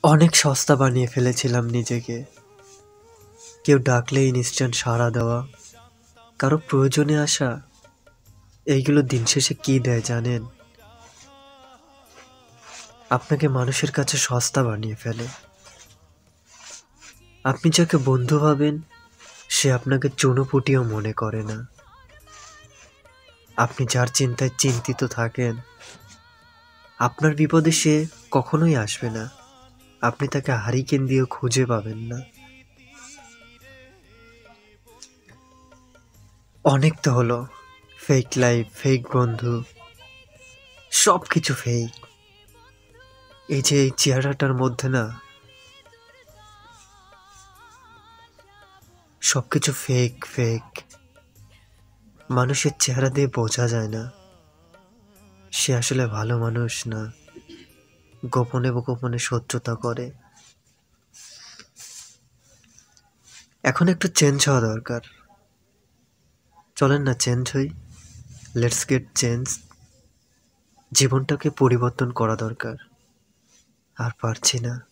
অনেক সস্তা বানিয়ে ফেলেছিলাম নিজেকে। কেউ ডাকলেই ইনস্ট্যান্ট সাড়া দেওয়া, কারো প্রয়োজনে আসা। এইগুলো দিন শেষে কি দেয় জানেন? আপনাকে মানুষের কাছে সস্তা বানিয়ে ফেলে। আপনি যাকে বন্ধু ভাবেন, সে আপনাকে চুনোপুটিও মনে করে না। আপনি যার চিন্তায় চিন্তিত থাকেন, আপনার বিপদে সে কখনোই আসবে না। আপনি তাকে হারিকেন দিয়েও খুঁজে পাবেন না। অনেক তো হলো, ফেক লাইফ, ফেক বন্ধু, সব কিছু ফেক। এই যে এই চেহারাটার মধ্যে না, সবকিছু ফেক ফেক। মানুষের চেহারা দিয়ে বোঝা যায় না সে আসলে ভালো মানুষ না গোপনে গোপনে শত্রুতা করে। এখন একটু চেঞ্জ হওয়া দরকার। চলেন না চেঞ্জ হই, লেটস গেট চেঞ্জ। জীবনটাকে পরিবর্তন করা দরকার। আর পারছি না।